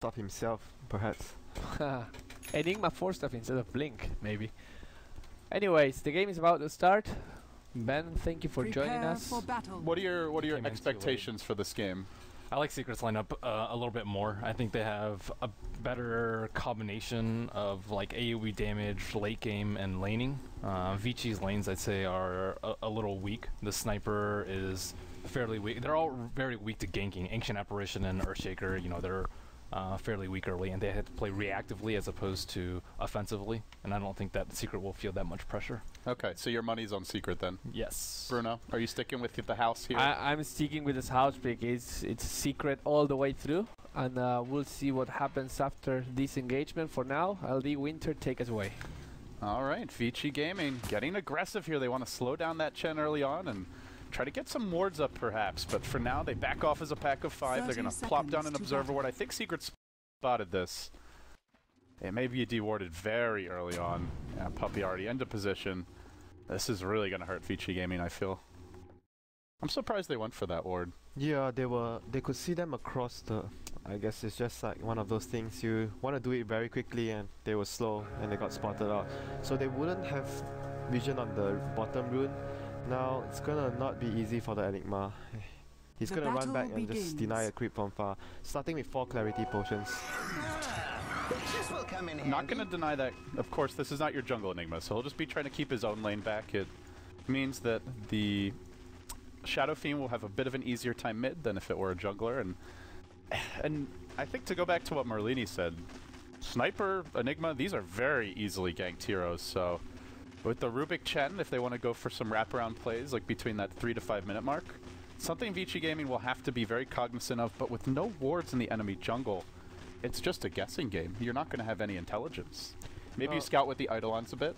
of himself, perhaps. Enigma 4 stuff instead of Blink, maybe. Anyways, the game is about to start. Ben, thank you for joining us. What are your expectations for this game? I like Secret's lineup a little bit more. I think they have a better combination of like AoE damage, late game, and laning. Vici's lanes, I'd say, are a little weak. The sniper is fairly weak. They're all very weak to ganking. Ancient Apparition and Earthshaker, you know, they're fairly weak early, and they had to play reactively as opposed to offensively. And I don't think that Secret will feel that much pressure. Okay, so your money's on Secret then? Yes. Bruno, are you sticking with the house here? I'm sticking with this house pick. It's Secret all the way through, and we'll see what happens after this engagement. For now, LD Winter, take us away. All right, Vici Gaming getting aggressive here. They want to slow down that Chen early on and try to get some wards up perhaps, but for now they back off as a pack of 5. They're going to plop down an Observer Ward. I think Secret spotted this. It may be dewarded very early on. Yeah, Puppy already into position. This is really going to hurt Vici Gaming, I feel. I'm surprised they went for that ward. Yeah, they could see them across the... I guess it's just like one of those things, you want to do it very quickly and they were slow and they got spotted out. So they wouldn't have vision on the bottom rune. Now it's gonna not be easy for the Enigma. He's gonna run back and just deny a creep from far, starting with 4 clarity potions. Not gonna deny that. Of course, this is not your jungle Enigma, so he'll just be trying to keep his own lane back. It means that the Shadow Fiend will have a bit of an easier time mid than if it were a jungler, and I think to go back to what Marlini said, Sniper, Enigma, these are very easily ganked heroes, so with the Rubik Chen, if they want to go for some wraparound plays, like between that 3 to 5 minute mark, something Vici Gaming will have to be very cognizant of, but with no wards in the enemy jungle, it's just a guessing game. You're not going to have any intelligence. Maybe you scout with the Eidolons a bit.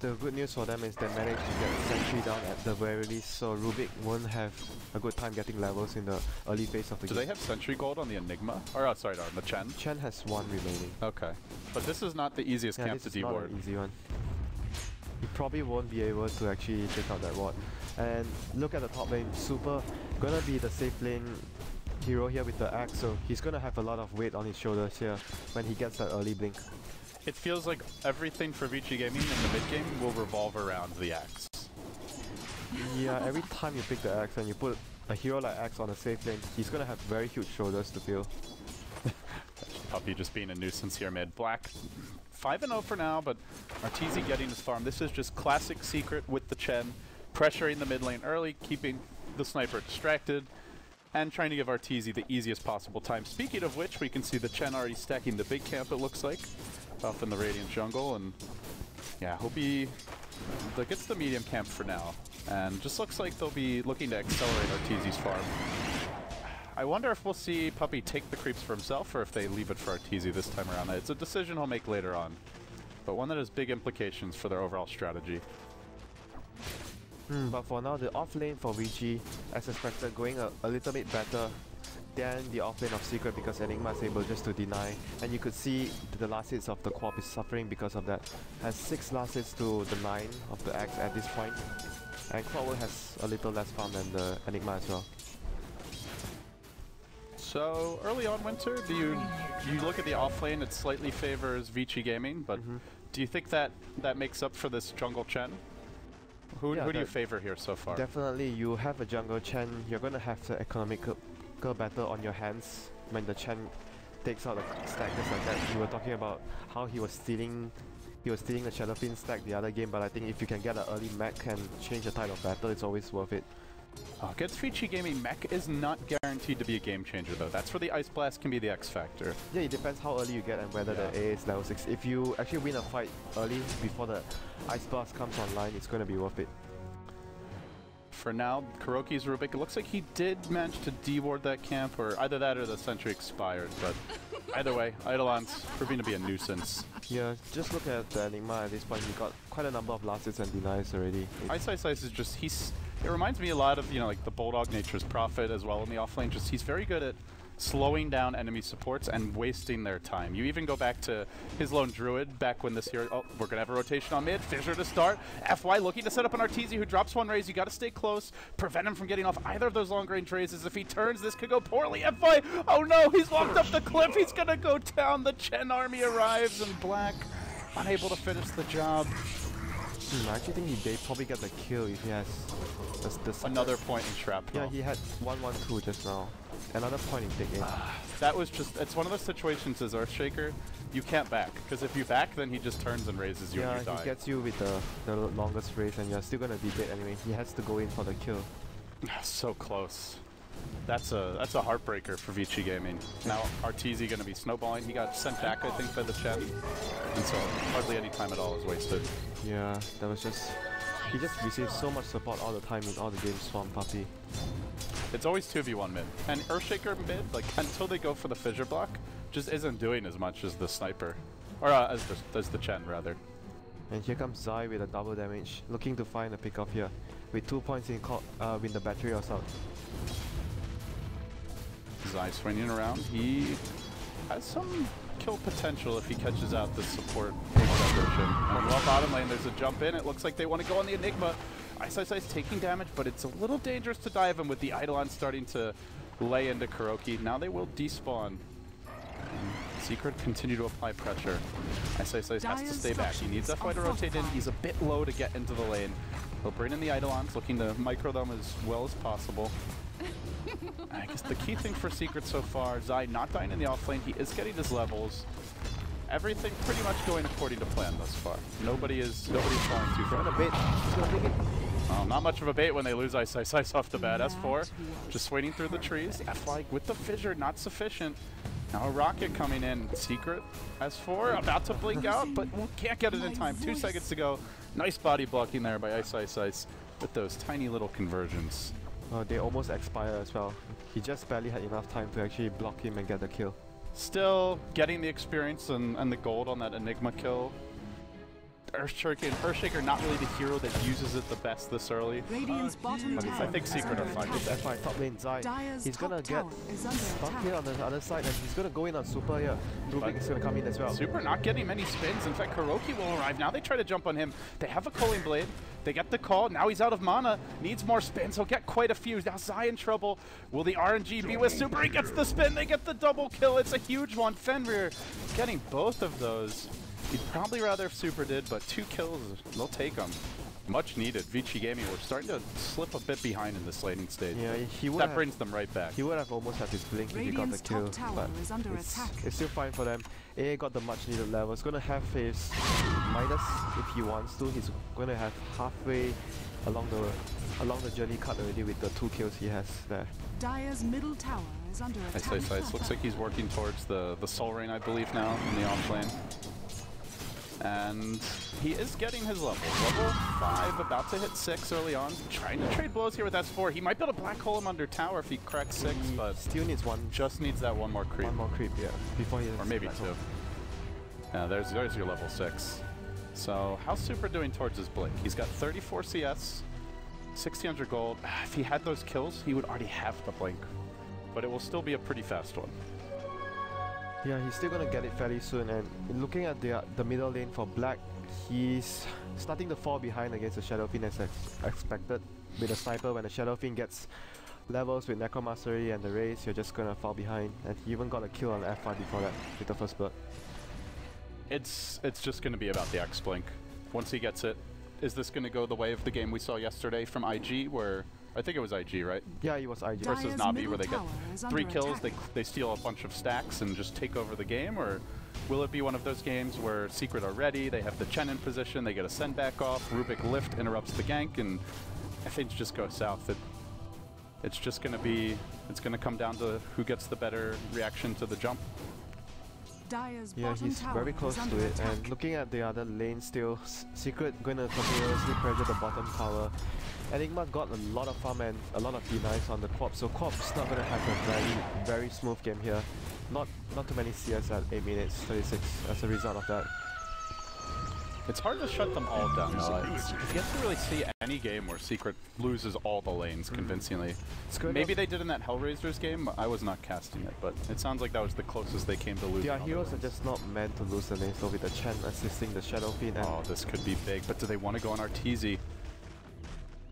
The good news for them is they managed to get Sentry down at the very least, so Rubik won't have a good time getting levels in the early phase of the game. Do they have Sentry Gold on the Enigma? Or, oh, sorry, on the Chen? Chen has 1 remaining. Okay. But this is not the easiest camp to deward. This is not an easy one. He probably won't be able to actually take out that ward. And look at the top lane, Super gonna be the safe lane hero here with the axe, so he's gonna have a lot of weight on his shoulders here when he gets that early blink. It feels like everything for Vici Gaming in the mid game will revolve around the axe. Yeah, every time you pick the axe and you put a hero like axe on a safe lane, he's gonna have very huge shoulders to feel. Puppy just being a nuisance here mid. Black 5-0 for now, but Arteezy getting his farm. This is just classic Secret with the Chen, pressuring the mid lane early, keeping the sniper distracted, and trying to give Arteezy the easiest possible time. Speaking of which, we can see the Chen already stacking the big camp, it looks like, off in the Radiant jungle, and yeah, hope he gets the medium camp for now. And just looks like they'll be looking to accelerate Arteezy's farm. I wonder if we'll see Puppy take the creeps for himself, or if they leave it for Arteezy this time around. It's a decision he'll make later on, but one that has big implications for their overall strategy. But for now, the off lane for Vici, as expected, going a little bit better than the off lane of Secret, because Enigma is able just to deny, and you could see the last hits of the Quap is suffering because of that. Has 6 last hits to the 9 of the axe at this point, and Clockwork has a little less farm than the Enigma as well. So early on, Winter, do you look at the off lane? It slightly favors Vici Gaming, but do you think that makes up for this jungle Chen? Who do you favor here so far? Definitely, you have a jungle Chen. You're gonna have the economical battle on your hands when the Chen takes out a stack just like that. You were talking about how he was stealing the Shadow Fiend stack the other game, but I think if you can get an early mech and change the tide of battle, it's always worth it. Against Vici Gaming, mech is not guaranteed to be a game changer though. That's where the Ice Blast can be the X factor. Yeah, it depends how early you get and whether the A is level 6. If you actually win a fight early before the Ice Blast comes online, it's going to be worth it. For now, Kuroki's Rubik, it looks like he did manage to deward that camp, or either that or the sentry expired, but either way, Eidolons proving to be a nuisance. Yeah, just look at the Enigma at this point. He got quite a number of last hits and denies already. iceiceice is just, it reminds me a lot of, you know, like the Bulldog Nature's Prophet as well in the offlane. Just he's very good at slowing down enemy supports and wasting their time. You even go back to his lone druid back when this hero. Oh, we're gonna have a rotation on mid. Fissure to start. FY looking to set up an Arteezy who drops one raise. You got to stay close, prevent him from getting off either of those long range raises. If he turns, this could go poorly. FY, oh no, he's walked up the cliff. He's gonna go down. The Chen army arrives and Black unable to finish the job. I actually think they probably get the kill if he has Another point in shrapnel. Yeah, he had 1-1-2 just now. Another point in big game. That was just, it's one of those situations as Earthshaker, you can't back. Because if you back, then he just turns and raises you and you die. Yeah, he gets you with the longest raise and you're still going to be dead anyway. He has to go in for the kill. So close. That's a heartbreaker for Vici Gaming. Now Arteezy going to be snowballing. He got sent back, I think, by the Chen. And so hardly any time at all is wasted. Yeah, that was just... He just received so much support all the time in all the games from Puppy. It's always 2v1 mid. And Earthshaker mid, like, until they go for the fissure block, just isn't doing as much as the sniper. Or as the Chen, rather. And here comes Zai with a double damage, looking to find a pick-off here. With 2 points in when the battery was out. Zai swinging around. He has some kill potential if he catches out the support separation. And well, bottom lane, there's a jump in. It looks like they want to go on the Enigma. iceiceice taking damage, but it's a little dangerous to dive him with the Eidolon starting to lay into Kuroki. Now they will despawn. Secret continue to apply pressure. iceiceice has to stay back. He needs FY to rotate in. He's a bit low to get into the lane. He'll bring in the Eidolons, looking to micro them as well as possible. I guess the key thing for Secret so far, Zai not dying in the offlane. He is getting his levels. Everything pretty much going according to plan thus far. Nobody's falling too far. Bait. He's gonna take it. Not much of a bait when they lose iceiceice off the bat. S4 just swinging through the trees. F-like with the fissure, not sufficient. Now a rocket coming in. Secret S4 about to blink out, but can't get it in time. 2 seconds to go. Nice body blocking there by iceiceice with those tiny little conversions. They almost expire as well. He just barely had enough time to actually block him and get the kill. Still getting the experience and the gold on that Enigma kill. Earthshaker not really the hero that uses it the best this early. I think Secret are fine with that. That's fine. Top lane Zai. He's gonna get stuck here on the other side and he's gonna go in on Super here. Rubik is gonna come in as well. Super not getting many spins. In fact, Kuroki will arrive. Now they try to jump on him. They have a Culling Blade. They get the call. Now he's out of mana. Needs more spins. He'll get quite a few. Now Zai in trouble. Will the RNG be with Super? He gets the spin. They get the double kill. It's a huge one. Fenrir getting both of those. He'd probably rather if Super did, but 2 kills, they'll take them. Much needed. Vici Gaming, we're starting to slip a bit behind in this laning stage. Yeah, that brings them right back. He would have almost had his blink if he got the kill, but it's still fine for them. AA got the much needed level. He's going to have his minus if he wants to. He's going to have halfway along the journey cut already with the 2 kills he has there. Dire's middle tower is under attack. iceiceice looks like he's working towards the Soul Rain, I believe, now in the off lane. And he is getting his levels. Level 5, about to hit 6 early on. Trying to trade blows here with S4. He might be able to black hole him under tower if he cracks 6, but still needs one. Just needs that one more creep. One more creep, yeah. Before he or maybe 2. Yeah, there's your level 6. So how's Super doing towards his blink? He's got 34 CS, 1600 gold. If he had those kills, he would already have the blink. But it will still be a pretty fast one. Yeah, he's still gonna get it fairly soon, and looking at the middle lane for Black, he's starting to fall behind against the Shadowfiend as expected. With the sniper, when the Shadowfiend gets levels with Necromastery and the Raise, you're just gonna fall behind. And he even got a kill on F5 before that with the first blood. It's just gonna be about the X-Blink. Once he gets it, is this gonna go the way of the game we saw yesterday from IG, where I think it was IG, right? Yeah, it was IG. Versus Navi, where they get 3 kills, they steal a bunch of stacks and just take over the game? Or will it be one of those games where Secret are ready, they have the Chen in position, they get a send back off, Rubik lift interrupts the gank, and things just go south? It's just going to be, it's going to come down to who gets the better reaction to the jump. Yeah, he's very close to it, and looking at the other lane still, Secret going to continuously pressure the bottom tower. Enigma got a lot of farm and a lot of denies on the Quap, so Quap's not going to have a very smooth game here. Not too many CS at 8 minutes 36 as a result of that. It's hard to shut them all down, though. You have to really see any game where Secret loses all the lanes convincingly. Maybe they did in that Hellraisers game. I was not casting it, but it sounds like that was the closest they came to losing. Yeah, heroes are just not meant to lose the lane, so with the Chen assisting the Shadow Fiend. Oh, this could be big, but do they want to go on Arteezy?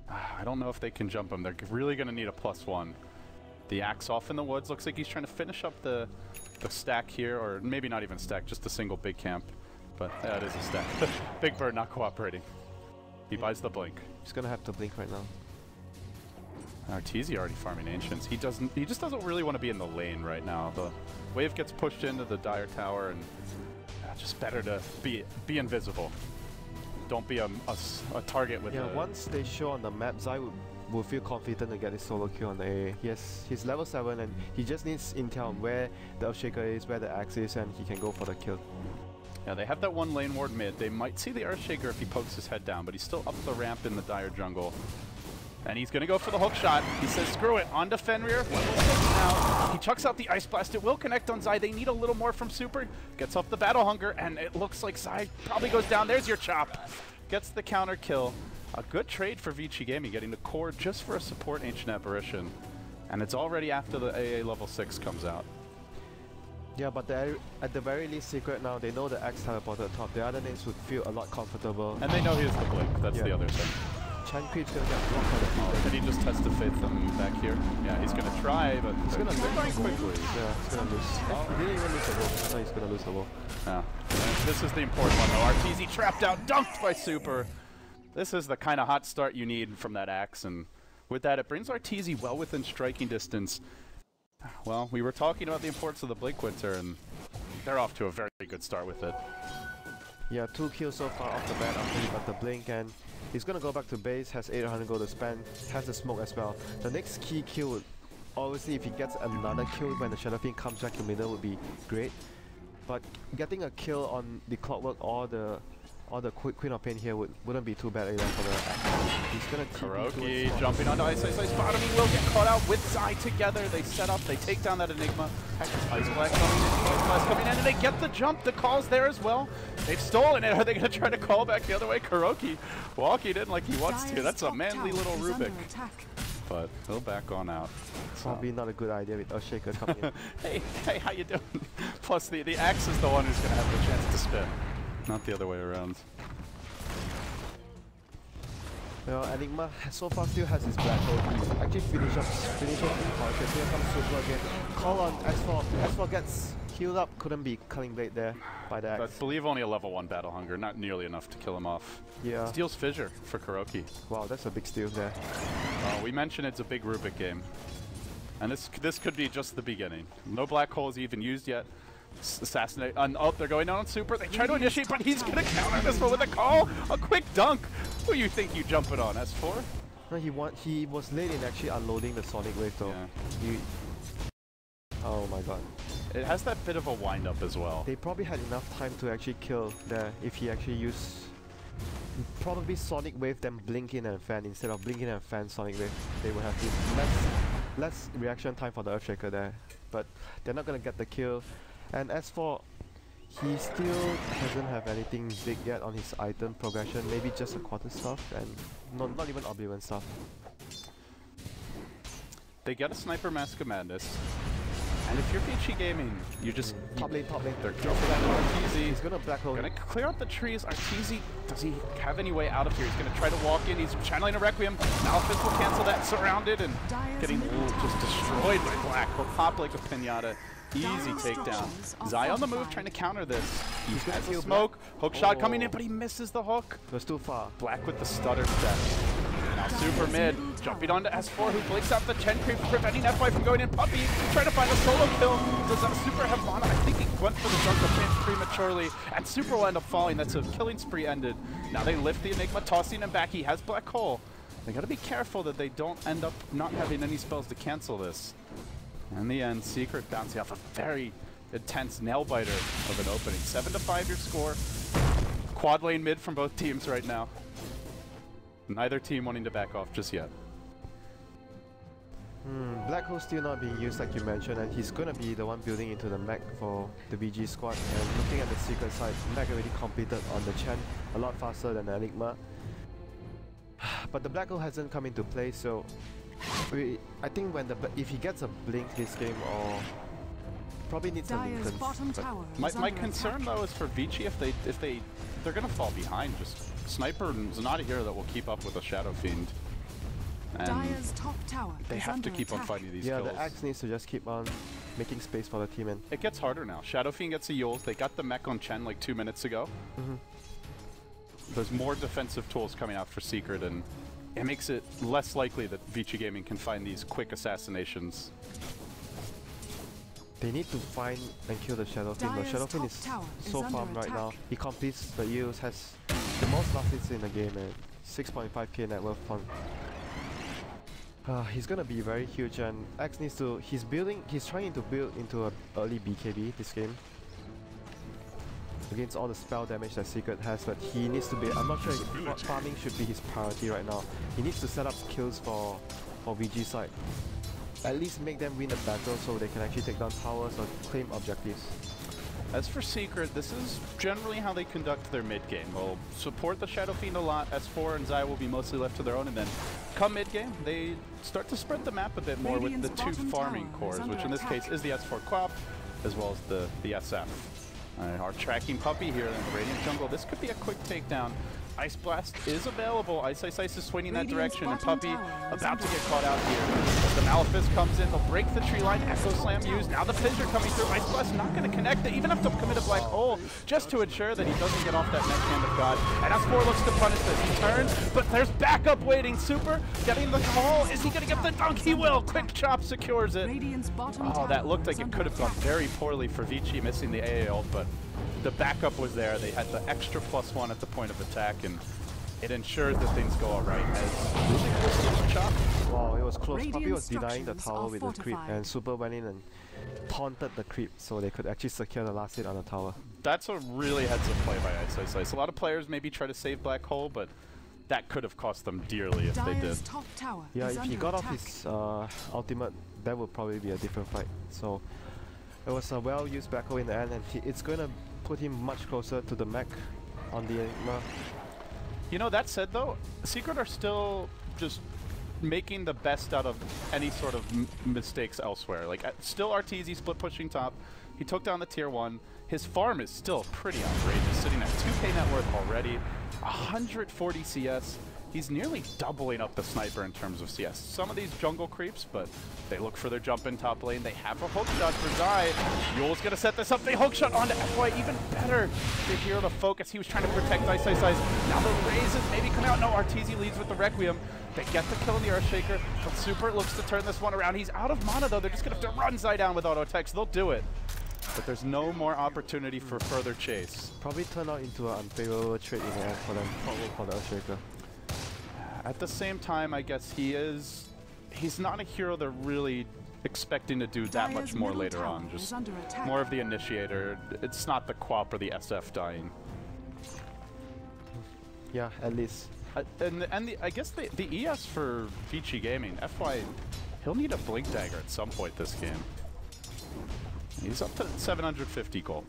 I don't know if they can jump him. They're really going to need a +1. The Axe off in the woods. Looks like he's trying to finish up the stack here, or maybe not even stack, just a single big camp. But that is a stack. Big Bird not cooperating. He buys the blink. He's gonna have to blink right now. Arteezy already farming Ancients. He just doesn't really want to be in the lane right now. The wave gets pushed into the Dire Tower, and just better to be invisible. Don't be a target with. Yeah, once they show on the map, Zai will feel confident to get his solo kill on the AA. He's level 7, and he just needs intel on where the Earthshaker is, where the Axe is, and he can go for the kill. Yeah, they have that one lane ward mid. They might see the Earthshaker if he pokes his head down, but he's still up the ramp in the Dire jungle. And he's going to go for the hook shot. He says, screw it, on to Fenrir. Level 6 now. He chucks out the Ice Blast. It will connect on Zai. They need a little more from Super. Gets off the Battle Hunger, and it looks like Zai probably goes down. There's your chop. Gets the counter kill. A good trade for Vici Gaming, getting the core just for a support Ancient Apparition. And it's already after the AA level 6 comes out. Yeah, but at the very least, Secret now, they know the Axe teleported top. The other names would feel a lot comfortable. And they know he has the blink. That's the other thing. Chen Creep's gonna get blocked by the field. Did he just test the faith them back here? Yeah, he's gonna try, but he's gonna lose going quickly. Yeah, he's gonna lose. Oh, he didn't even lose the wall. No, he's gonna lose the wall. Yeah. And this is the important one though. Arteezy trapped out, dunked by Super. This is the kind of hot start you need from that Axe, and with that, it brings Arteezy well within striking distance. Well, we were talking about the importance of the Blink Winter, and they're off to a very good start with it. Yeah, 2 kills so far off the bat after he got the blink, and he's gonna go back to base, has 800 gold to spend, has the smoke as well. The next key kill would, obviously if he gets another kill when the Shadow Fiend comes back to middle would be great. But getting a kill on the Clockwork or the Queen of Pain here wouldn't be too bad either for the... He's gonna Kuroki jumping onto iceiceice bottom. He will get caught out with Zai together. They set up, they take down that Enigma. Ice Blast coming in, and they get the jump. The call's there as well. They've stolen it. Are they going to try to call back the other way? Kuroki walking in like he wants to. That's a manly little Rubik. But he'll back on out. Probably not a good idea with Earthshaker coming in. Hey, how you doing? Plus the Axe is the one who's going to have the chance to spin. Not the other way around. Well, Enigma so far still has his black hole. Actually finish off the here comes Super again. Call on S4. S4 gets healed up. Couldn't be Culling Blade there by the Axe. But I believe only a level 1 Battle Hunger. Not nearly enough to kill him off. Yeah. Steals Fissure for Kuroki. Wow, that's a big steal there. We mentioned it's a big Rubik game. And this could be just the beginning. No black holes even used yet. Assassinate. Oh, they're going down on Super. They try to initiate, but he's going to counter this one with a call. A quick dunk. Who you think you jumping on, S4? No, he was late in actually unloading the Sonic Wave though. Yeah. Oh my god. It has that bit of a wind-up as well. They probably had enough time to actually kill there if he actually used... Probably Sonic Wave, then blink in and fan. Instead of blinking and fan Sonic Wave, they would have less reaction time for the Earthshaker there. But they're not going to get the kill. And as for, he still doesn't have anything big yet on his item progression, maybe just a quarter stuff and not even Oblivion stuff. They get a Sniper Mask of Madness, and if you're Vici Gaming, you just... Top lane. They're jumping on Arteezy. He's gonna black hole. Gonna clear out the trees. Arteezy, does he have any way out of here? He's gonna try to walk in. He's channeling a Requiem. Malphite will cancel that. Surrounded and getting just destroyed by Black. Will pop like a pinata. Easy takedown. Zai on the move, trying to counter this. He has a smoke. Hook shot coming in, but he misses the hook. It was too far. Black with the stutter step. Now Super mid, jumping onto S4, who blinks out the Chen creep, preventing FY from going in. Puppy trying to find a solo kill. Does Super have mana? I think he went for the jungle pinch prematurely, and Super will end up falling. That's a killing spree ended. Now they lift the Enigma, tossing him back. He has Black Hole. They gotta be careful that they don't end up not having any spells to cancel this. In the end, Secret bouncing off a very intense nail-biter of an opening. 7-5 your score. Quad lane mid from both teams right now. Neither team wanting to back off just yet. Black Hole still not being used like you mentioned, and he's gonna be the one building into the mech for the VG squad. And looking at the secret side, mech already completed on the Chen a lot faster than the Enigma. But the Black Hole hasn't come into play, so I think when if he gets a blink this game, or probably needs a Dire's bottom tower is My under concern attack. though is for Vici if they're gonna fall behind. Just Sniper is not a hero that will keep up with a Shadow Fiend. And Dire's top tower they is have under to keep on attack. fighting these yeah, kills. the Axe needs to just keep on making space for the team. And It gets harder now. Shadow Fiend gets a Yules. They got the mech on Chen like 2 minutes ago. There's more defensive tools coming out for Secret, and it makes it less likely that Vici Gaming can find these quick assassinations. they need to find and kill the Shadow Fiend. The Dire's Shadow Fiend top is tower is so under farmed right now. attack. He completes the Eels, has the most last hits in the game, and 6.5k net worth on. He's gonna be very huge, and X needs to. He's trying to build into a early BKB this game against all the spell damage that Secret has, but he needs to be. I'm not sure if farming should be his priority right now. He needs to set up kills for VG side. At least make them win a battle so they can actually take down towers or claim objectives. As for Secret, this is generally how they conduct their mid game. They'll support the Shadow Fiend a lot. S4 and Zai will be mostly left to their own, and then come mid game, they start to spread the map a bit more with the Radiant's two bottom farming tower is cores, under which in this attack. case is the S4 Quap, as well as the SF. Our tracking puppy here in the Radiant jungle. This could be a quick takedown. Ice Blast is available. Iceiceice is swinging that Radiant's direction, and bottom Puppy tower is about to under get caught out here. As the Malefice comes in, they'll break the tree line. Echo Slam used. Now the Fissure coming through. Ice Blast not going to connect. They even have to commit a Black Hole just to ensure that he doesn't get off that next hand of God. And S4 looks to punish this. He turns, but there's backup waiting. Super getting the call. Is he going to get the dunk? He will. Quick Chop secures it. Radiant's bottom Oh, tower that looked like is it under could have gone attack. very poorly for Vici, missing the AA ult, but the backup was there. They had the extra +1 at the point of attack, and it ensures that things go all right. As Chop. Wow, it was close. Radiant Puppy was denying the structures tower are with the creep, fortified. and Super went in and taunted the creep so they could actually secure the last hit on the tower. That's a really heads-up play by iceiceice. A lot of players maybe try to save Black Hole, but that could have cost them dearly if they did. Dire's top tower Yeah, is if he under got attack. off his ultimate, that would probably be a different fight. So it was a well-used back hole in the end, and it's going to put him much closer to the mech on the Enigma. You know, that said though, Secret are still just making the best out of any sort of mistakes elsewhere. Like, still Arteezy split pushing top. He took down the tier 1. His farm is still pretty outrageous, sitting at 2k net worth already, 140 CS. He's nearly doubling up the Sniper in terms of CS. Some of these jungle creeps, but they look for their jump in top lane. They have a hook shot for Zai. Yule's gonna set this up. They hook shot onto FY, even better. The hero to focus. He was trying to protect iceiceice. Now the raises maybe come out. No, Arteezy leads with the Requiem. They get the kill in the Earthshaker, but Super looks to turn this one around. He's out of mana though. They're just gonna have to run Zai down with auto attacks. They'll do it. But there's no more opportunity for further chase. Probably turned out into an unfavorable trade in the end for them, probably for the Earthshaker. At the same time, I guess he's not a hero they're really expecting to do that much Dire's more middle later tower on. is Just under attack. more of the initiator. It's not the Quap or the SF dying. Yeah, at least. I guess the ES for Vici Gaming, FY, he'll need a Blink Dagger at some point this game. He's up to 750 gold.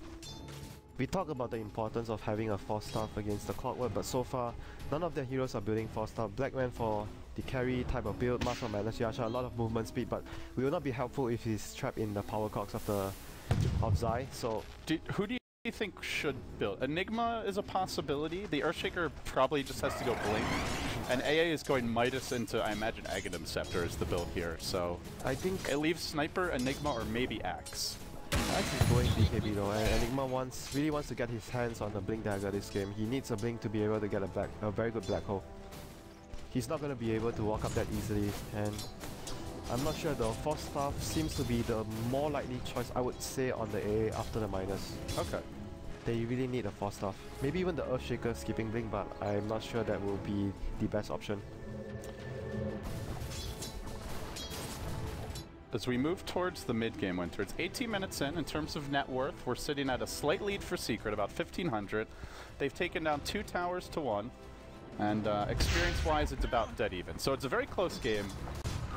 We talk about the importance of having a 4-star against the Clockwork, but so far, none of their heroes are building 4-star. Black went for the carry type of build, Master of Madness, Yasha, a lot of movement speed, but we will not be helpful if he's trapped in the power cogs of Zai, so... Who do you think should build? Enigma is a possibility. The Earthshaker probably just has to go Blink. And AA is going Midas into, I imagine, Aghanim Scepter is the build here, so... I think It leaves Sniper, Enigma, or maybe Axe. Axe is going BKB though, and Enigma really wants to get his hands on the Blink Dagger this game. He needs a Blink to be able to get a very good Black Hole. He's not going to be able to walk up that easily, and I'm not sure though. 4-star seems to be the more likely choice, I would say, on the AA after the minus. Okay. They really need a 4-star. Maybe even the Earthshaker skipping Blink, but I'm not sure that will be the best option. As we move towards the mid-game winter, it's 18 minutes in terms of net worth, we're sitting at a slight lead for Secret, about 1,500. They've taken down 2 towers to 1, and experience-wise, it's about dead even. So it's a very close game.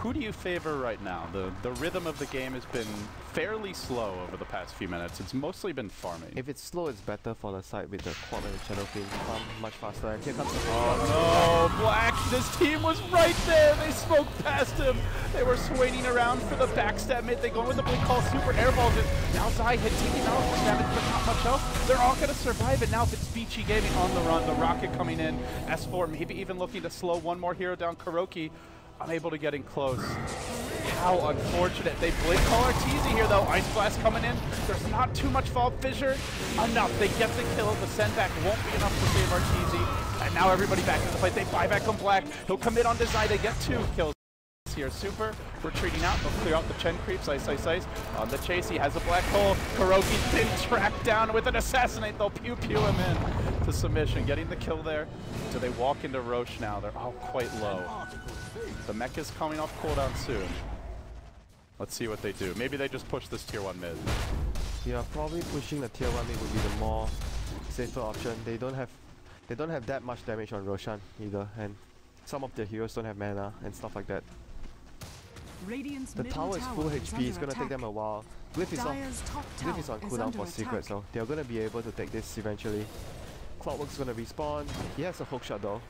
who do you favor right now? The rhythm of the game has been fairly slow over the past few minutes. It's mostly been farming. If it's slow, it's better for the side with the quad and the shadow fiend. Farm much faster. And here comes the Oh no, Black! This team was right there! They smoked past him! They were swinging around for the backstab mid. They go with the blink call, super airballs it. Now Zai hit taking out for damage, but not much else. They're all gonna survive it. Now if it's Vici Gaming on the run, the rocket coming in. S4 maybe even looking to slow one more hero down. Kuroki unable to get in close. How unfortunate. They blink call Arteezy here though. Ice Blast coming in. There's not too much fall. Fissure enough. They get the kill. The send back won't be enough to save Arteezy. And now everybody back into the fight. They buy back on Black. He'll commit on Desai. They get 2 kills here. Super retreating out. They'll clear out the Chen creeps. Ice. On the chase, he has a black hole. Kuroki's been tracked down with an assassinate. They'll pew him in to submission. Getting the kill there. Do they walk into Roche now? They're all quite low. The mech is coming off cooldown soon. Let's see what they do. Maybe they just push this tier 1 mid. Yeah, probably pushing the tier 1 mid would be the more safer option. They don't have that much damage on Roshan either, and some of their heroes don't have mana and stuff like that. Radiant's The middle tower is full HP, it's gonna take them a while. Glyph is on cooldown for Secret, so they're gonna be able to take this eventually. Clockwork's gonna respawn. He has a hook shot though.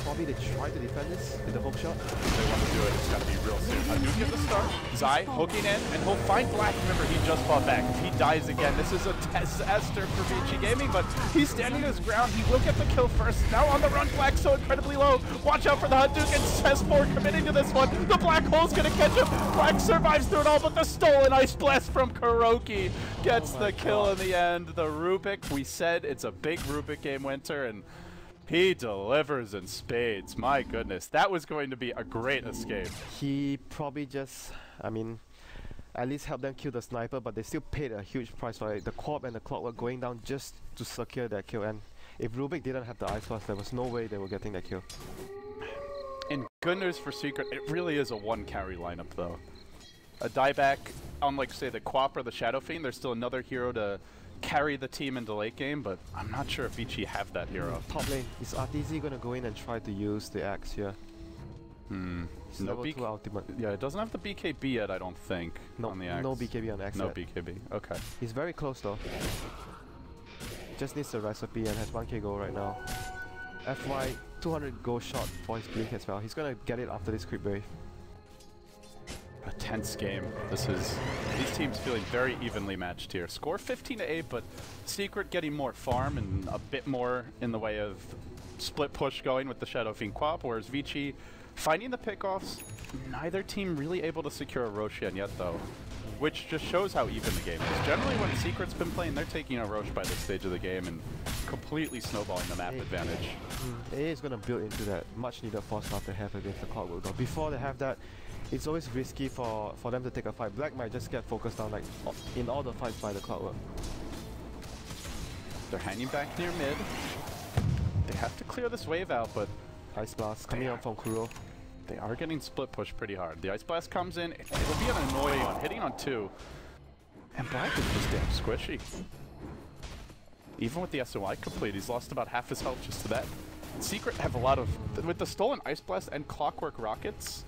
Probably they try to defend this with the hook shot. If they want to do it, it's got to be real soon. A nuke at the start. Zai hooking in, and he'll find Black. Remember, he just fought back. If he dies again, this is a disaster for Vici Gaming, but he's standing his ground. He will get the kill first. Now on the run, Black so incredibly low. Watch out for the Hadouken, and S4 committing to this one. The Black Hole's going to catch him. Black survives through it all, but the stolen Ice Blast from Kuroki gets the kill in the end. The Rubik, we said it's a big Rubik game, Winter, and he delivers in spades. My goodness, that was going to be a great escape. He probably just, I mean, at least helped them kill the sniper, but they still paid a huge price for it. The Corp and the Clockwork going down just to secure that kill, and if Rubik didn't have the Ice Blast, there was no way they were getting that kill. And good news for Secret, it really is a 1 carry lineup though. A dieback, unlike say the Quap or the Shadow Fiend, there's still another hero to carry the team into late game, but I'm not sure if Vici have that hero. Top lane, is Arteezy gonna go in and try to use the axe here? It's No level 2 ultimate. Yeah, it doesn't have the BKB yet, I don't think, No, on the axe. no BKB on axe No yet. BKB, okay. He's very close though. Just needs the recipe and has 1k gold right now. FY 200 gold shot for his blink as well. He's gonna get it after this creep wave. A tense game. These teams feeling very evenly matched here. Score 15-8, but Secret getting more farm and a bit more in the way of split push going with the Shadow Fiend Quap, whereas Vici finding the pickoffs. Neither team really able to secure a Roshan yet though, which just shows how even the game is. Generally when Secret's been playing, they're taking a Roche by this stage of the game and completely snowballing the map advantage. AA is gonna build into that much needed force buff they have against the Clockwork though. Before they have that, it's always risky for them to take a fight. Black might just get focused down like in all the fights by the Clockwork. They're hanging back near mid. They have to clear this wave out, but Ice Blast coming out from Kuro. they are getting split push pretty hard. The Ice Blast comes in, it'll be an annoying one, hitting on 2. And Black is just damn squishy. Even with the SOI complete, he's lost about half his health just to that. Secret have a lot of, with the stolen Ice Blast and Clockwork Rockets,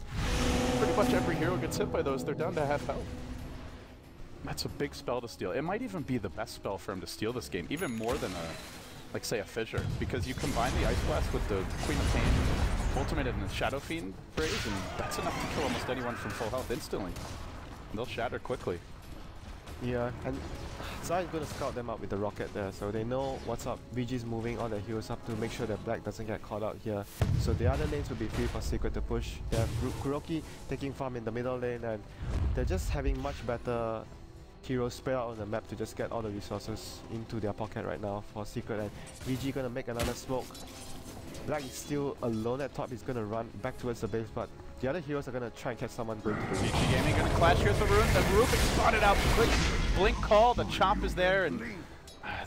pretty much every hero gets hit by those, they're down to half health. That's a big spell to steal. It might even be the best spell for him to steal this game, even more than like say a Fissure, because you combine the Ice Blast with the Queen of Pain ultimate and the Shadow Fiend Braze, and that's enough to kill almost anyone from full health instantly. And they'll shatter quickly. Yeah, and Zai is gonna scout them out with the rocket there, so they know what's up. VG's moving all their heroes up to make sure that Black doesn't get caught out here. So the other lanes will be free for Secret to push. They have Kuroki taking farm in the middle lane, and they're just having much better heroes spread out on the map to just get all the resources into their pocket right now for Secret. And VG gonna make another smoke. Black is still alone at top. He's gonna run back towards the base, but the other heroes are gonna try and catch someone going to the reach. VG Gaming gonna clash here with the runes, and Rubik spotted out. Quick blink call, the chop is there, and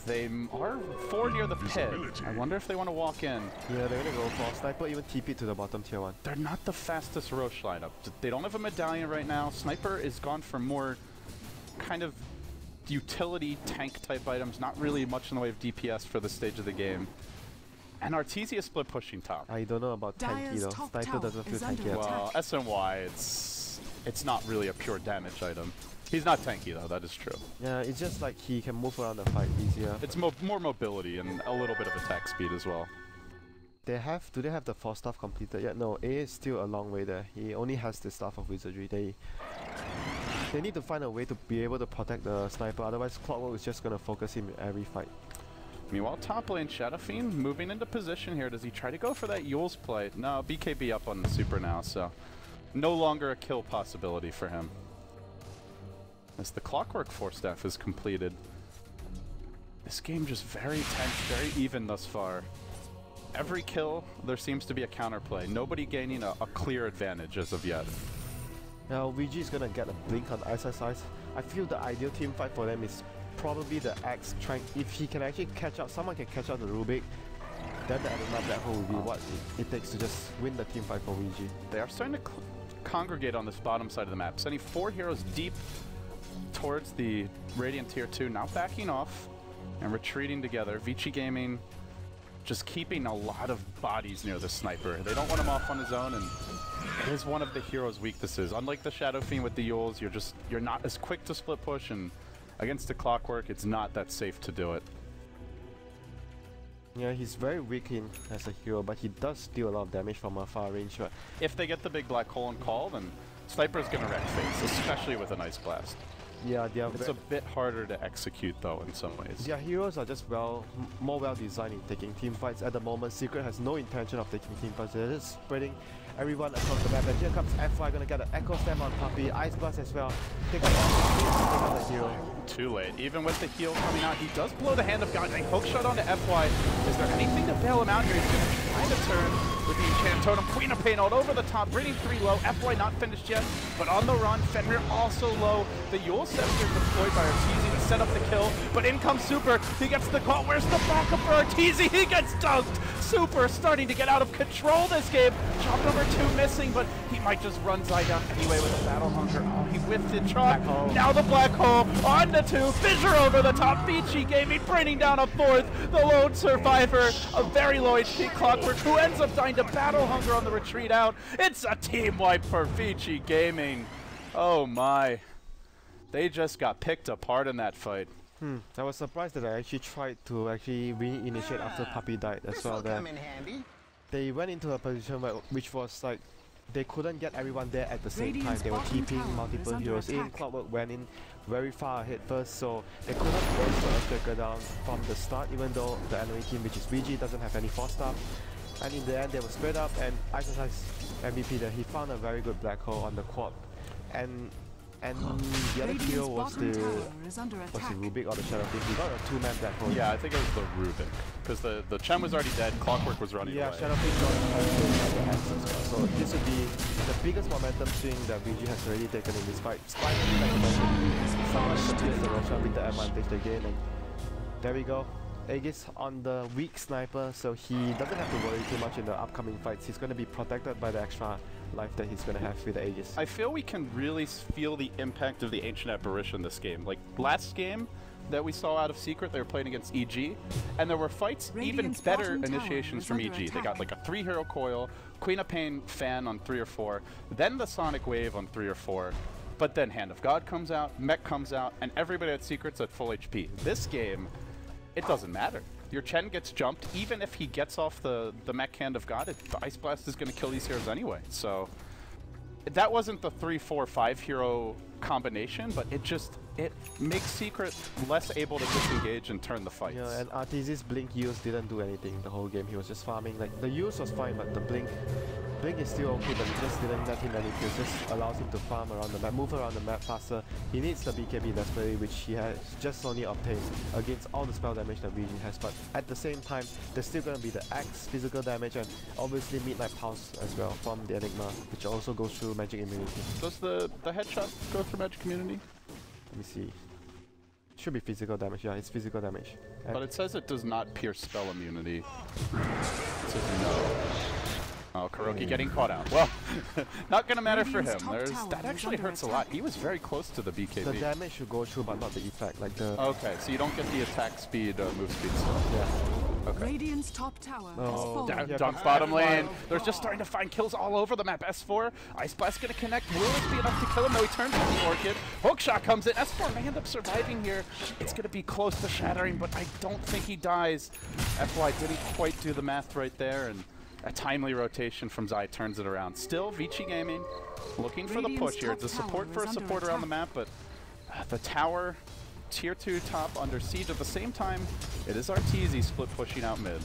they are 4 near the pit. I wonder if they want to walk in. Yeah, they're gonna go for Sniper, even TP to the bottom tier 1. They're not the fastest Roche lineup. They don't have a medallion right now. Sniper is gone for more kind of utility tank type items, not really much in the way of DPS for this stage of the game. And Artesia split pushing top. I don't know about tanky Dire's though. top Sniper tower doesn't feel is under tanky at all. Well, SNY, it's not really a pure damage item. He's not tanky though, that is true. Yeah, it's just like he can move around the fight easier. It's more mobility and a little bit of attack speed as well. Do they have the 4 staff completed yet? No, A is still a long way there. He only has the staff of wizardry. They need to find a way to be able to protect the sniper, otherwise Clockwork is just gonna focus him in every fight. Meanwhile, top lane, Shadow Fiend moving into position here. Does he try to go for that Yule's play? No, BKB up on the super now, so no longer a kill possibility for him. As the Clockwork 4 staff is completed. This game just very tense, very even thus far. Every kill, there seems to be a counterplay. Nobody gaining a clear advantage as of yet. Now VG is gonna get a blink on iceiceice. I feel the ideal team fight for them is probably the Axe trying. If he can actually catch up, someone can catch up the Rubik, then the Enigma Black Hole will be what it takes to just win the team fight for VG. They are starting to congregate on this bottom side of the map, sending 4 heroes deep towards the Radiant Tier 2, now backing off and retreating together. Vici Gaming just keeping a lot of bodies near the sniper. They don't want him off on his own, and it is one of the hero's weaknesses. Unlike the Shadow Fiend with the Yules, you're not as quick to split push, and against the Clockwork, it's not that safe to do it. Yeah, he's very weak as a hero, but he does deal a lot of damage from a far range. But If they get the big black hole and call, then Sniper's gonna wreck face, especially with an Ice Blast. yeah, It's a bit harder to execute though in some ways. their heroes are just more well designed in taking team fights. At the moment, Secret has no intention of taking team fights. They're just spreading everyone across the map. And here comes FY, gonna get an Echo Slam on Puppy, Ice Blast as well. Take out the hero. Too late. Even with the heal coming out, he does blow the Hand of God. A hook shot onto FY. Is there anything to bail him out here? He's going to try to turn with the Enchant Totem. Queen of Pain all over the top, bringing 3 low. FY not finished yet, but on the run. Fenrir also low. The Yule Scepter deployed by Arteezy to set up the kill, but in comes Super. He gets the call. Where's the backup for Arteezy? He gets dunked. Super starting to get out of control this game. Chop number 2 missing, but he might just run Zai down anyway with a Battle Hunger. Oh, he whiffed the chop. Now the Black Hole on the 2. Fissure over the top. Vici Gaming bringing down a 4th. The lone survivor. A very low HP Clockwork who ends up dying to Battle Hunger on the retreat out. It's a team wipe for Vici Gaming. Oh my. They just got picked apart in that fight. I was surprised that I actually tried to re-initiate after Puppy died as well there. They went into a position which was like they couldn't get everyone there at the same time. Radiant's They were bottom keeping tower multiple is under heroes in. attack. Clockwork went in very far ahead first, so they couldn't force the Earthquaker down from the start, even though the enemy team, which is VG, doesn't have any 4 staff. And in the end, they were spread up, and iceiceice MVP there, he found a very good black hole on the quad. And the other hero was the Rubik or the Shadow Fiend. He got a 2-man black hole. Yeah, I think it was the Rubik. Because the Chen was already dead, Clockwork was running away. Shadow Fiend got the Axe as well. So this would be the biggest momentum swing that VG has already taken in this fight. Finally, like I mentioned, someone completes the Roshan with the advantage again. And there we go. Aegis on the weak sniper, so he doesn't have to worry too much in the upcoming fights. He's going to be protected by the extra life that he's going to have with the Aegis. I feel we can really feel the impact of the Ancient Apparition this game. Like, last game that we saw out of Secret, they were playing against EG, and there were fights, Radiant's even better bottom tower initiations is from under EG. They got attack. like a 3-hero coil, Queen of Pain fan on 3 or 4, then the Sonic Wave on 3 or 4, but then Hand of God comes out, Mech comes out, and everybody at Secret's at full HP. This game, it doesn't matter. Your Chen gets jumped, even if he gets off the Mech Hand of God, the Ice Blast is going to kill these heroes anyway. So that wasn't the 3, 4, 5 hero combination, but it makes Secret less able to disengage and turn the fights. Yeah, and Arteezy's Blink use didn't do anything the whole game. He was just farming. Like, the use was fine, but the Blink is still okay, but it just didn't let him any kills. Just allows him to farm around the map, move around the map faster. He needs the BKB desperately, which he has just only obtained against all the spell damage that VG has. But at the same time, there's still going to be the Axe physical damage and obviously Midnight Pulse as well from the Enigma, which also goes through magic immunity. Does the headshot go through magic immunity? Let me see. Should be physical damage. Yeah, it's physical damage. And But it says it does not pierce spell immunity. It says no. Oh, Kuroki getting caught out. Well, not gonna matter for him. Radiant's top That tower actually is under hurts a lot. He was very close to the BKB. The damage should go through, but not the effect. Like the Okay, so you don't get the attack speed, move speed still. yeah. Okay. Radiant's top tower has Oh, fallen. yeah, Dunk bottom lane. They're just starting to find kills all over the map. S4, Ice Blast gonna connect. Will it be enough to kill him? No, he turns into the Orchid. Hookshot comes in. S4 may end up surviving here. It's gonna be close to shattering, but I don't think he dies. FY didn't quite do the math right there, and a timely rotation from Zai turns it around. Still, Vici Gaming looking for the push here. It's a support for a support around the map, but the tower, tier 2 top under siege at the same time. It is Arteezy split pushing out mid.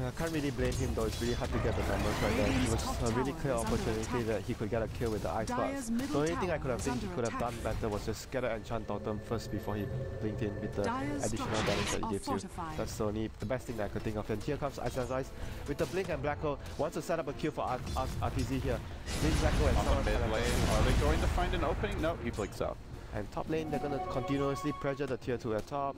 I can't really blame him though, it's really hard to get the numbers right there. It was a really clear opportunity that he could get a kill with the Ice Blast. The only thing I could have think he could have done better was just get an enchant totem first before he blinked in with the additional damage that it gives you. That's the best thing that I could think of. And here comes iceiceice with the blink and black hole. Wants to set up a kill for RTZ here. Blink, black hole, and On someone the mid lane, are they going to find an opening? No, he blinks out. And top lane, they're gonna continuously pressure the tier 2 at top.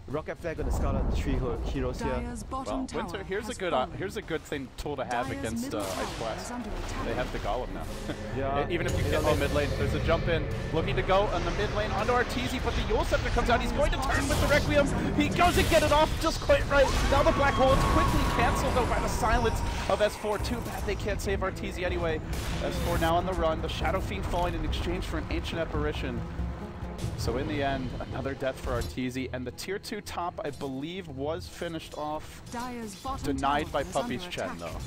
Rocket Flare gonna scout out the 3 heroes here. Dyer's bottom Well, tower Winter, here's a has good fallen. tool to have Dyer's against middle Ice tower Blast. is under attack. They have the Golem now. Yeah. Even if you Yeah, get low mid lane, there's a jump in. Looking to go on the mid lane onto Arteezy, but the Yule Scepter comes out. He's going to turn with the Requiem. He goes to get it off just quite right. Now the Black Hole is quickly cancelled though by the silence of S4. Too bad they can't save Arteezy anyway. S4 now on the run. The Shadow Fiend falling in exchange for an Ancient Apparition. So in the end, another death for Arteezy, and the tier 2 top, I believe, was finished off, Dyer's bottom denied tower by is Puppy's under Chen attack. though.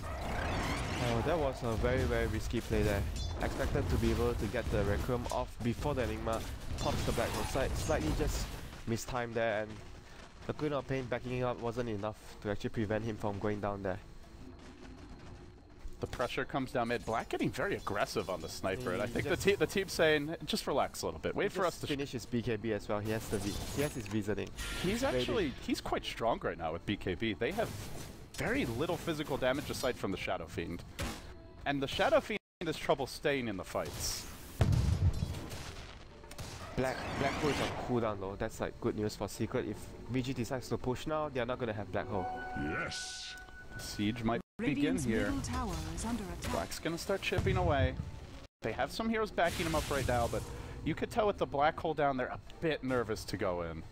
Oh, that was a very, very risky play there. Expected to be able to get the Requiem off before the Enigma pops the Black Hole side. Slightly just mistimed there, and the Queen of Pain backing up wasn't enough to actually prevent him from going down there. The pressure comes down mid. Black getting very aggressive on the sniper, and I think Just- the team's saying, just relax a little bit. Wait for us to finish his BKB as well. He has his reasoning. He's quite strong right now with BKB. They have very little physical damage aside from the Shadow Fiend. And the Shadow Fiend has trouble staying in the fights. Black Hole is on cooldown though. That's like good news for Secret. If VG decides to push now, they're not gonna have Black Hole. Siege might begin Radiant's here. middle tower is under attack. Black's gonna start chipping away. They have some heroes backing him up right now, but you could tell with the Black Hole down, they're a bit nervous to go in.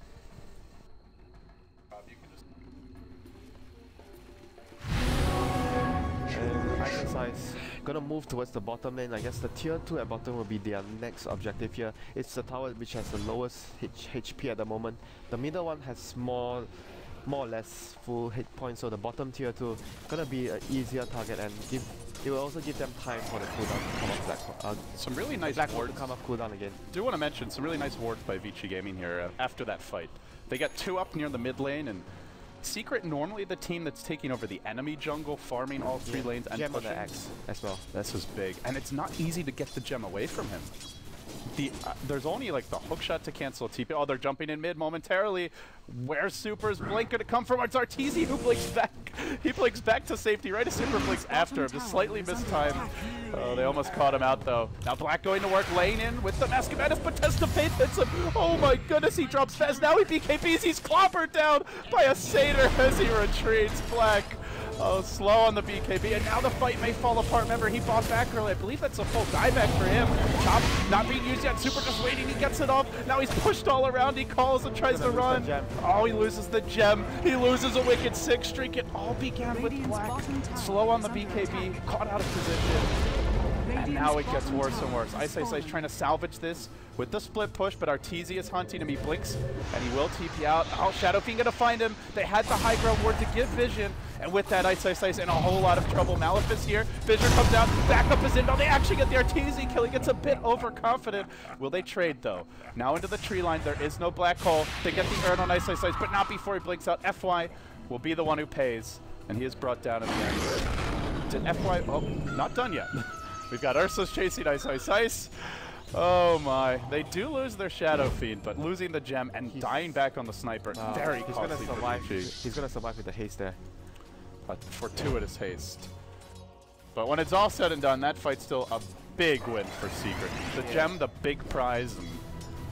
And iceiceice gonna move towards the bottom lane. I guess the tier 2 at bottom will be their next objective here. It's the tower which has the lowest HP at the moment. The middle one has more or less full hit points, so the bottom tier 2 gonna be an easier target, and it will also give them time for the cooldown to come off Some really nice Black Hole wards. to come off cooldown again. Do want to mention some really nice wards by Vici Gaming here after that fight. They got 2 up near the mid lane, and Secret normally the team that's taking over the enemy jungle, farming all 3 lanes and Gem on pushing. the X as well. This is big, and it's not easy to get the gem away from him. There's only like the hook shot to cancel TP. Oh, they're jumping in mid momentarily. Where's Super's blink gonna come from? It's Arteezy who blinks back. He blinks back to safety right as Super blinks after him. Just slightly mistimed. Oh, they almost caught him out though. Now Black going to work, lane in with the Mask of Madness, but Test of Faith hits him. Oh my goodness, he drops fast. Now he BKBs. He's clobbered down by a Satyr as he retreats. Black. Oh, slow on the BKB, and now the fight may fall apart. Remember, he fought back early. I believe that's a full dieback for him. Chop not being used yet. Super just waiting. He gets it off. Now he's pushed all around. He calls and tries to run. Oh, he loses the gem. He loses a wicked 6 streak. It all began with Black. Slow on the BKB, caught out of position. And now it gets worse and worse. iceiceice trying to salvage this with the split push, but Arteezy is hunting him. He blinks, and he will TP out. Oh, Shadow Fiend gonna find him. They had the high ground ward to give vision, and with that, iceiceice in a whole lot of trouble. Malefice here. Fissure comes out. Backup is in. No, they actually get the Arteezy kill. He gets a bit overconfident. Will they trade, though? Now into the tree line. There is no Black Hole. They get the Urn on iceiceice, but not before he blinks out. FY will be the one who pays, and he is brought down in the end. Did FY... Oh, not done yet. We've got Ursus chasing iceiceice. Oh my. They do lose their Shadow Fiend, but losing the gem and dying back on the sniper. Very He's costly gonna survive. for VG. He's gonna survive with the haste there. A fortuitous haste. But when it's all said and done, that fight's still a big win for Secret. The gem, the big prize, and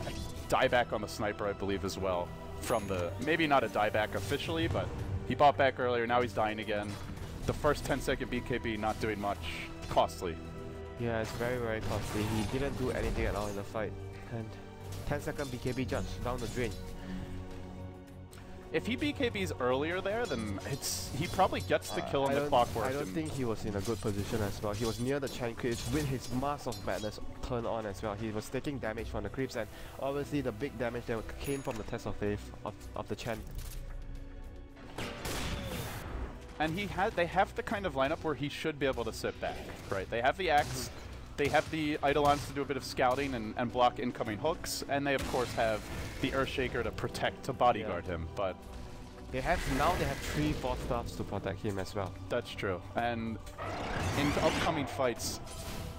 a dieback on the sniper, I believe, as well. From the, maybe not a dieback officially, but he bought back earlier, now he's dying again. the first 10-second BKB not doing much. Costly. Yeah, it's very, very costly. He didn't do anything at all in the fight. And 10-second BKB just down the drain. If he BKBs earlier there, then he probably gets the kill on the clockwork. I don't think he was in a good position as well. He was near the Chen creeps with his Mask of Madness turned on as well. He was taking damage from the creeps, and obviously the big damage that came from the Test of Faith of the Chen. And they have the kind of lineup where he should be able to sit back, right? They have the Axe, they have the Eidolons to do a bit of scouting and block incoming hooks, and they of course have the Earthshaker to protect, to bodyguard him, but... They have 3 Force Staffs to protect him as well. That's true. And in upcoming fights,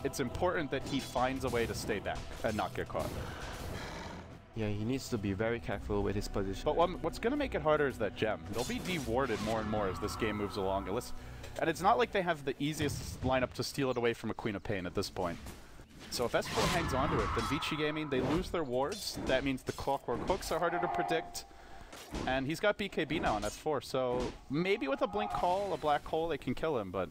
it's important that he finds a way to stay back and not get caught. Yeah, he needs to be very careful with his position. But what's going to make it harder is that gem. They'll be dewarded more and more as this game moves along. And it's not like they have the easiest lineup to steal it away from a Queen of Pain at this point. So if S4 hangs on to it, then Vici Gaming, they lose their wards. That means the clockwork hooks are harder to predict. And he's got BKB now on S4, so maybe with a blink call, a black hole, they can kill him, but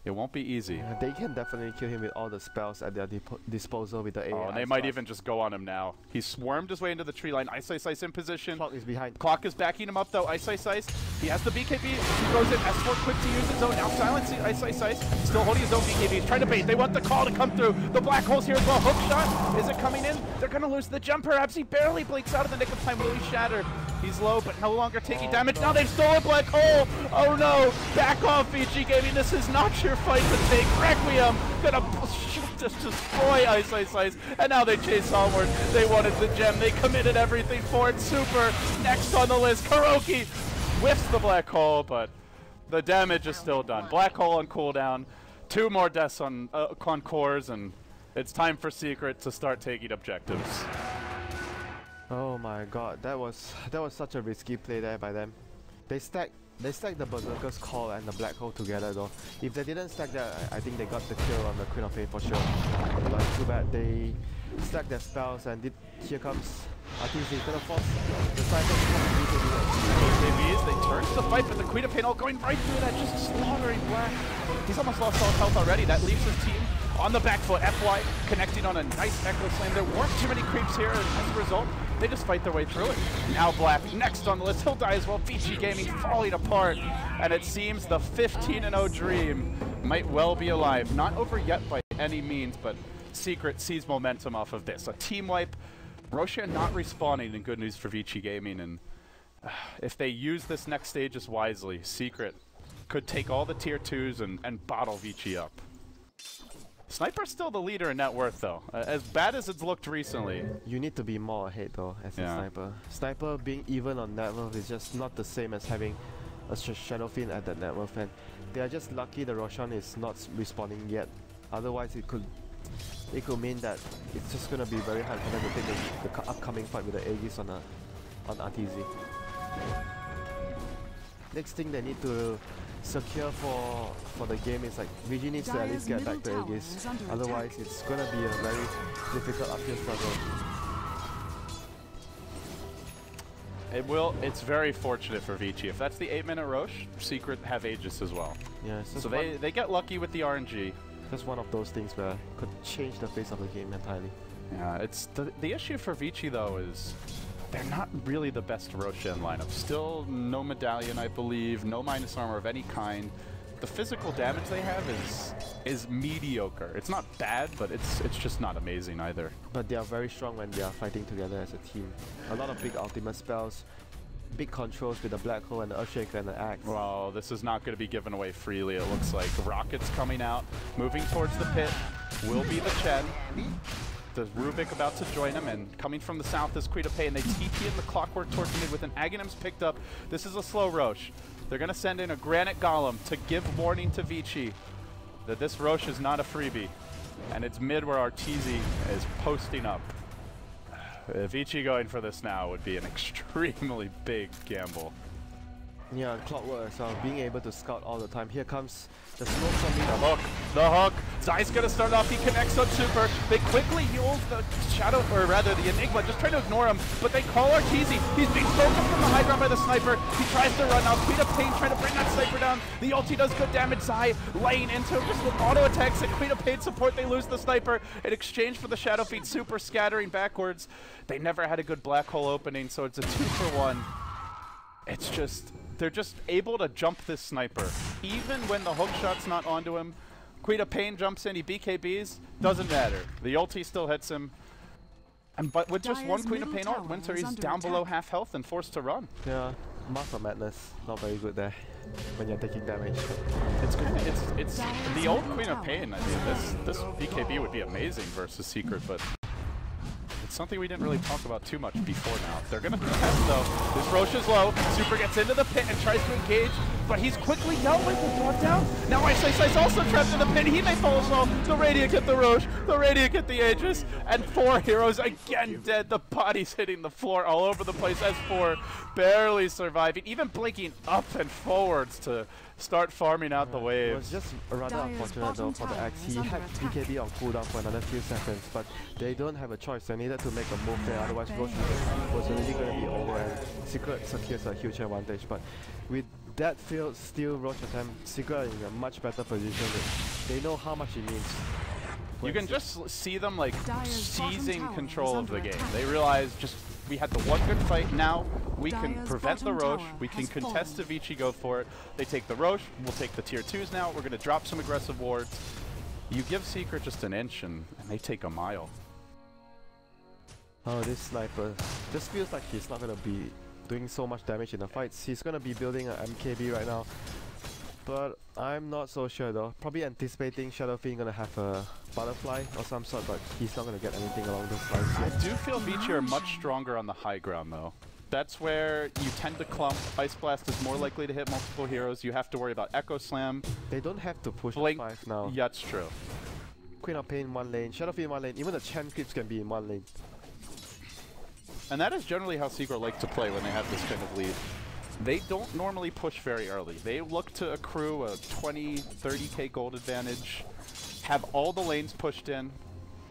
it won't be easy. Yeah, they can definitely kill him with all the spells at their disposal with the AI. Oh, and they might even just go on him now. He swarmed his way into the tree line. Ice in position. Clock is behind. Clock is backing him up though. Ice. He has the BKB. He throws it. S4 quick to use his own. Now silencing Ice. Still holding his own BKB. He's trying to bait. They want the call to come through. The black hole's here as well. Hook shot. Is it coming in? They're going to lose the jump perhaps. He barely blinks out of the nick of time. Will he shatter? He's low, but no longer taking damage. No. Now they've stolen black hole. Oh no. Back off, Vici Gaming. This is not your fight to take. Requiem gonna just destroy Ice, and now they chase onward. They wanted the gem. They committed everything for it. Super next on the list. Kuroki whiffs the black hole, but the damage is still done. Black hole on cooldown. 2 more deaths on cores, and it's time for Secret to start taking objectives. Oh my god, that was such a risky play there by them. They stacked the Berserker's Call and the Black Hole together though. If they didn't stack that, I think they got the kill on the Queen of Pain for sure. But too bad, they stacked their spells and here comes RTZ gonna force the Cypher to come and BKBs, they turn to the fight, but the Queen of Pain all going right through that, just slaughtering Black. He's almost lost all his health already. That leaves his team on the back foot. FY connecting on a nice Echo Slam. There weren't too many creeps here, and as a result, they just fight their way through it. Now Black, next on the list, he'll die as well. Vici Gaming falling apart, and it seems the 15-0 dream might well be alive. Not over yet by any means, but Secret sees momentum off of this. A team wipe, Roshan not respawning, and good news for Vici Gaming, and if they use this next stage as wisely, Secret could take all the tier 2s and bottle Vici up. Sniper's still the leader in net worth though. As bad as it's looked recently. You need to be more ahead though as a sniper. Sniper being even on net worth is just not the same as having a Shadow Fiend at that net worth, and they are just lucky the Roshan is not respawning yet. Otherwise it could mean that it's just gonna be very hard for them to take the upcoming fight with the Aegis on RTZ. Next thing they need to secure for the game is like VG needs to at least get back to Aegis. Otherwise it's gonna be a very difficult uphill struggle. It's very fortunate for Vici. If that's the 8-minute Roche, Secret have Aegis as well. Yeah, so they get lucky with the RNG. That's one of those things where could change the face of the game entirely. Yeah, it's the issue for Vici though is they're not really the best Roshan lineup. Still no medallion, I believe, no minus armor of any kind. The physical damage they have is mediocre. It's not bad, but it's just not amazing either. But they are very strong when they are fighting together as a team. A lot of big ultimate spells, big controls with the Black Hole and the Earthshaker and the Axe. Well, this is not going to be given away freely, it looks like. Rockets coming out, moving towards the pit, will be the Chen. The Rubik about to join him, and coming from the south is Queen of Pain. They TP in the clockwork towards mid with an Aghanim's picked up. This is a slow Roche. They're going to send in a Granite Golem to give warning to Vici that this Roche is not a freebie. And it's mid where Arteezy is posting up. Vici going for this now would be an extremely big gamble. Yeah, clockwork as well, being able to scout all the time. Here comes the smoke from the hook, Zai's gonna start off, he connects on Super. They quickly use the Shadow, or rather the Enigma, just trying to ignore him, but they call Arteezy. He's being focused from the high ground by the sniper. He tries to run out, Queen of Pain trying to bring that sniper down. The ulti does good damage. Zai laying into him just with auto attacks, and Queen of Pain support, they lose the sniper in exchange for the Shadow Feed. Super scattering backwards. They never had a good black hole opening, so it's a 2-for-1. It's just, they're just able to jump this sniper. Even when the hook shot's not onto him, Queen of Pain jumps in, he BKBs, doesn't matter. The ulti still hits him. But with just one Queen of Pain ult, Winter, he's down below half health and forced to run. Yeah, Master Madness, not very good there when you're taking damage. It's kind of, it's the old Queen of Pain. I mean, this BKB would be amazing versus Secret, but it's something we didn't really talk about too much before now. They're gonna contest though. This Roche is low. Super gets into the pit and tries to engage, but he's quickly dealt with the drop down. Now iceiceice also trapped in the pit. He may fall as well. The Radiant get the Roche. The Radiant get the Aegis. And 4 heroes again dead. The bodies hitting the floor all over the place. S4 barely surviving, even blinking up and forwards to start farming out the It waves. was just rather unfortunate though for the Axe. He had BKB on cooldown for another few seconds, but they don't have a choice. They needed to make a move there, otherwise Roche was already going to be over and Secret secures a huge advantage. But with that failed steal Roche attempt, Secret are in a much better position. They know how much it means. You can just see them like seizing control of the game. They realize just we had the one good fight, now we can prevent the Roche, we can contest the Vici, go for it. They take the Roche, we'll take the tier 2s now, we're going to drop some aggressive wards. You give Secret just an inch and they take a mile. Oh, this sniper just feels like he's not going to be doing so much damage in the fights. He's going to be building an MKB right now. But I'm not so sure though. Probably anticipating Shadow Fiend gonna have a butterfly or some sort, but he's not gonna get anything along those lines I yet. do feel Vici are much stronger on the high ground though. That's where you tend to clump. Ice Blast is more likely to hit multiple heroes. You have to worry about Echo Slam. They don't have to push Blink. 5 now. Yeah, it's true. Queen of Pain in one lane, Shadow Fiend in one lane, even the Chen creeps can be in one lane. And that is generally how Secret like to play when they have this kind of lead. They don't normally push very early. They look to accrue a 20, 30k gold advantage, have all the lanes pushed in.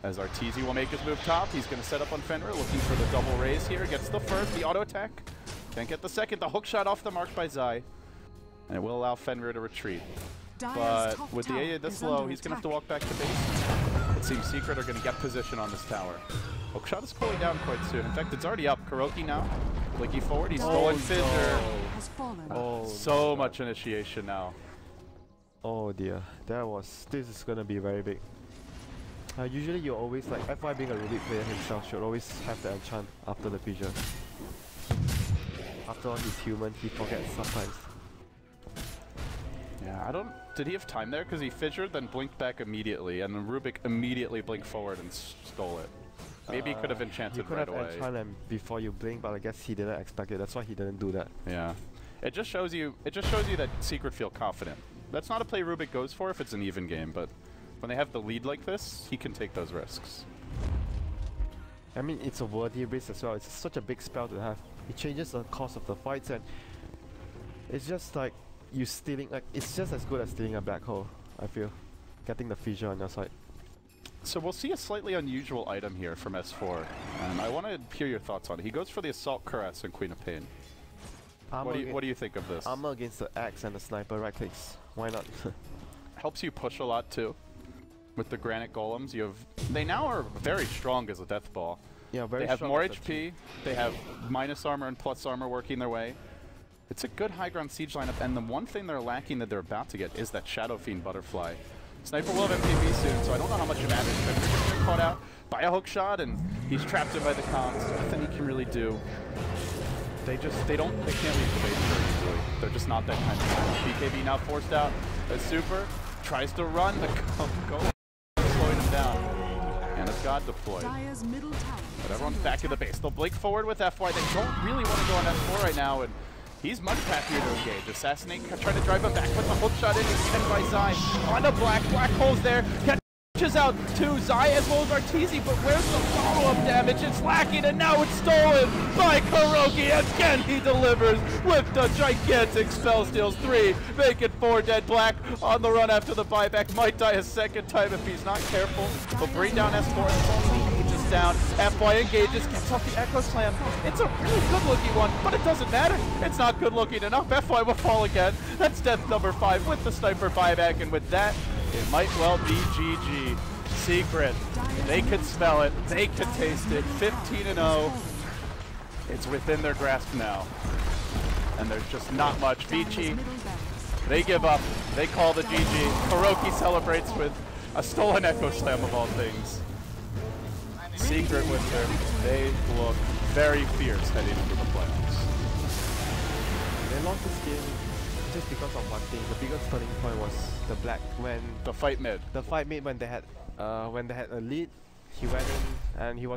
As Arteezy will make his move top, he's going to set up on Fenrir, looking for the double raise here. Gets the first, the auto attack. Can't get the second, the hook shot off the mark by Zai. And it will allow Fenrir to retreat. But with the AA this low, he's going to have to walk back to base. It seems Secret are going to get position on this tower. Hookshot is cooling down quite soon. In fact, it's already up. Kuroki now, blinking forward. He's stolen Fissure. Oh, So much initiation now. oh dear, this is gonna be very big. Usually you always like, FY being a Rubik player himself should always have the enchant after the fissure. After all, he's human, he forgets sometimes. Yeah, did he have time there? Because he fissured, then blinked back immediately, and then Rubik immediately blinked forward and stole it. Maybe he could have enchanted right away. You could have enchanted him before you blink, but I guess he didn't expect it. That's why he didn't do that. Yeah. It just shows you that Secret feel confident. That's not a play Rubik goes for if it's an even game, but when they have the lead like this, he can take those risks. I mean, it's a worthy risk as well. It's such a big spell to have. It changes the course of the fights, and it's just like you stealing, like it's just as good as stealing a black hole, I feel. Getting the fissure on your side. So we'll see a slightly unusual item here from S4, and I want to hear your thoughts on it. He goes for the Assault Caress and Queen of Pain. What do you think of this? Armor against the axe and the sniper right clicks. Why not? Helps you push a lot too. With the Granite Golems, they now are very strong as a Death Ball. Yeah, very They have strong more as a HP, team. they have minus armor and plus armor working their way. It's a good high ground siege lineup, and the one thing they're lacking that they're about to get is that Shadow Fiend Butterfly. Sniper will have MKB soon, so I don't know how much damage. But he's just been caught out by a hook shot, and he's trapped in by the comms. Nothing he can really do. They can't leave the base very easily. They're just not that kind of team. BKB now forced out. As Super tries to run, the go slowing him down. And it's God deployed. But everyone's back in the base. They'll blink forward with FY. They don't really want to go on F4 right now, and he's much happier to engage. Assassinate, trying to drive him back with the hook shot in. He's pinned by Zai. On the black hole's there. Catch reaches out to Zai as well as Arteezy, but where's the follow-up damage? It's lacking, and now it's stolen by KuroKy. Again, he delivers with the gigantic spell steals. 3, make it 4 dead. Black on the run after the buyback. Might die a second time if he's not careful. He'll bring down S4 and engages down. FY engages, gets off the Echo Slam. It's a really good-looking one, but it doesn't matter. It's not good-looking enough. FY will fall again. That's death number 5 with the sniper buyback, and with that, it might well be GG. Secret, they could smell it, they could taste it. 15-0. It's within their grasp now. And there's just not much. Vici, they give up. They call the GG. KuroKy celebrates with a stolen Echo Slam of all things. Secret Winter, they look very fierce heading into the playoffs. They lost this game just because of one thing. The biggest turning point was the Black when The fight mid. when they had a lead. He went in and he was